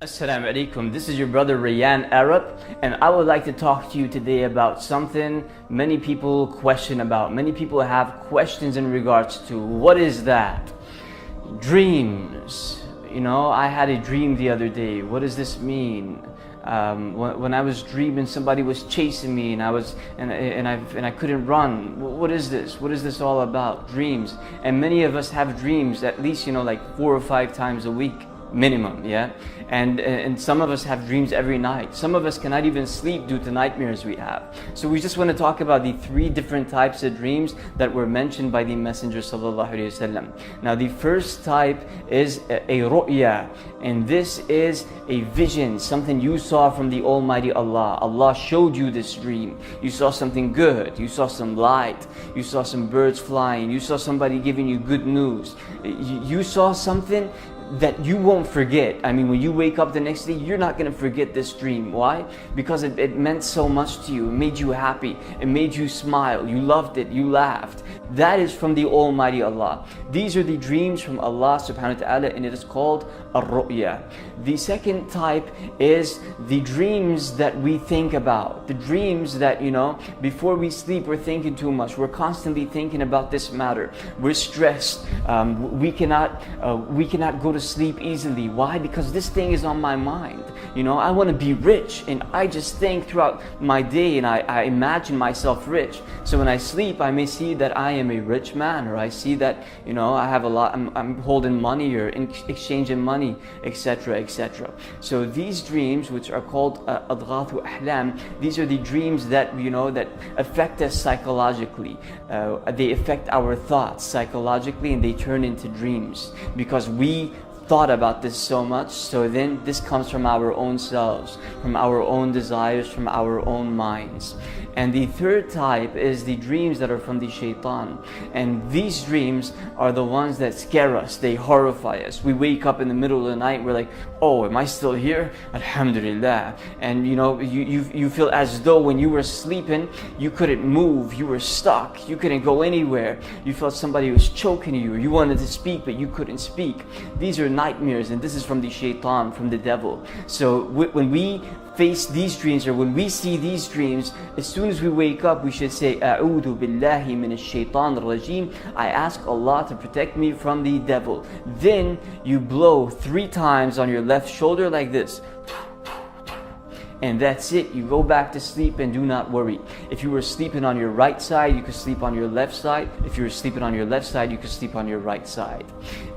Assalamu alaikum, this is your brother Rayyan Arab, and I would like to talk to you today about something many people question about. Many people have questions in regards to what is that? Dreams. You know, I had a dream the other day. What does this mean? When I was dreaming, somebody was chasing me, and I couldn't run. What is this? What is this all about? Dreams. And many of us have dreams at least, like 4 or 5 times a week minimum, yeah, and some of us have dreams every night. Some of us cannot even sleep due to nightmares we have. So we just want to talk about the 3 different types of dreams that were mentioned by the Messenger sallallahu alaihi wasallam. Now the first type is a ru'ya, and this is a vision, something you saw from the Almighty Allah. Allah showed you this dream. You saw something good, you saw some light, you saw some birds flying, you saw somebody giving you good news, you saw something that you won't forget. I mean, when you wake up the next day, you're not going to forget this dream. Why? Because it meant so much to you. It made you happy. It made you smile. You loved it. You laughed. That is from the Almighty Allah. These are the dreams from Allah subhanahu wa ta'ala, and it is called ar-ru'ya. The second type is the dreams that we think about. The dreams that, before we sleep, we're thinking too much. We're constantly thinking about this matter. We're stressed. We cannot go to sleep easily. Why? Because this thing is on my mind. I want to be rich, and I just think throughout my day, and I imagine myself rich. So when I sleep, I may see that I am a rich man, or I see that I have a lot. I'm holding money or exchanging money, etc., etc. So these dreams, which are called adghathu ahlam, these are the dreams that that affect us psychologically. They affect our thoughts psychologically, and they turn into dreams because we thought about this so much. So then this comes from our own selves, from our own desires, from our own minds. And the third type is the dreams that are from the shaitan. And these dreams are the ones that scare us. They horrify us. We wake up in the middle of the night, we're like, oh, am I still here? Alhamdulillah. And you feel as though when you were sleeping, you couldn't move, you were stuck, you couldn't go anywhere. You felt somebody was choking you, or you wanted to speak, but you couldn't speak. These are nightmares, and this is from the shaitan, from the devil. So when we face these dreams, or when we see these dreams, as soon as we wake up, we should say, A'udhu billahi minash shaitan rajim. I ask Allah to protect me from the devil. Then you blow 3 times on your left shoulder like this. And that's it. You go back to sleep and do not worry. If you were sleeping on your right side, you could sleep on your left side. If you were sleeping on your left side, you could sleep on your right side.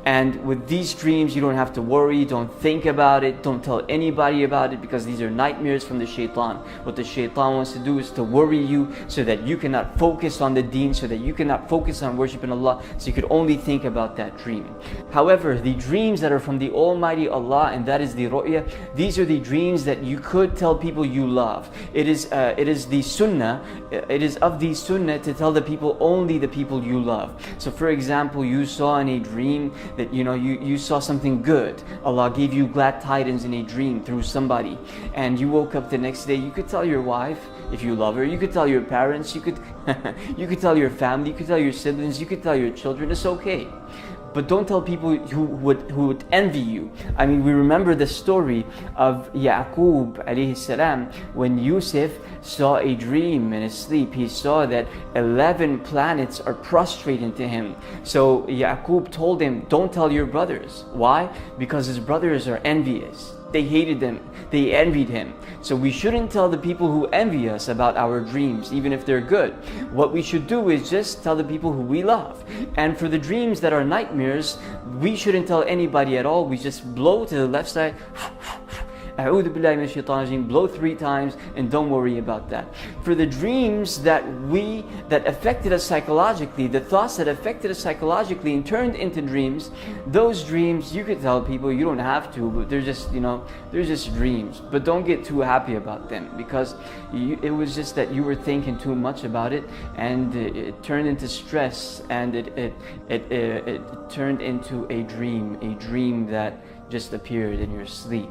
And with these dreams, you don't have to worry. Don't think about it. Don't tell anybody about it, because these are nightmares from the shaitan. What the shaitan wants to do is to worry you so that you cannot focus on the deen, so that you cannot focus on worshiping Allah, so you could only think about that dream. However, the dreams that are from the Almighty Allah, and that is the ru'ya, these are the dreams that you could tell people you love. It is the sunnah. It is of the sunnah to tell the people, only the people you love. So for example, you saw in a dream that you saw something good. Allah gave you glad tidings in a dream through somebody, and you woke up the next day. You could tell your wife if you love her. You could tell your parents. You could you could tell your family. You could tell your siblings. You could tell your children. It's okay. But don't tell people who would envy you. I mean, we remember the story of Yaqub alayhi salam, when Yusuf saw a dream in his sleep. He saw that 11 planets are prostrating to him. So Yaqub told him, don't tell your brothers. Why? Because his brothers are envious. They hated him. They envied him. So we shouldn't tell the people who envy us about our dreams, even if they're good. What we should do is just tell the people who we love. And for the dreams that are nightmares, we shouldn't tell anybody at all. We just blow to the left side. A'udhu billahi minash shaitanir rajeem, blow 3 times, and don't worry about that. For the dreams that affected us psychologically, the thoughts that affected us psychologically and turned into dreams, those dreams you could tell people. You don't have to, but they're just they're just dreams. But don't get too happy about them, because it was just that you were thinking too much about it, and it turned into stress, and it turned into a dream that just appeared in your sleep.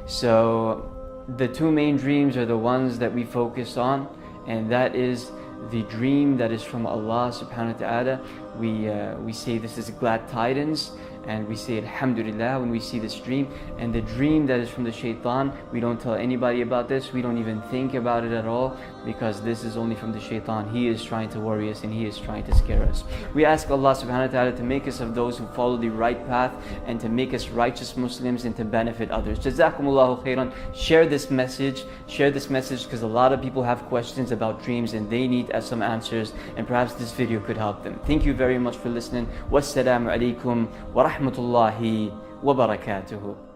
So the 2 main dreams are the ones that we focus on, and that is the dream that is from Allah subhanahu wa ta'ala. We say this is glad tidings, and we say Alhamdulillah when we see this dream. And the dream that is from the shaitan, we don't tell anybody about this, we don't even think about it at all, because this is only from the shaitan. He is trying to worry us and he is trying to scare us. We ask Allah subhanahu wa ta'ala to make us of those who follow the right path, and to make us righteous Muslims, and to benefit others. Jazakumullahu khairan. Share this message because a lot of people have questions about dreams and they need some answers, and perhaps this video could help them. Thank you very much for listening. Wassalamu alaikum wa rahmatullahi wa barakatuhu.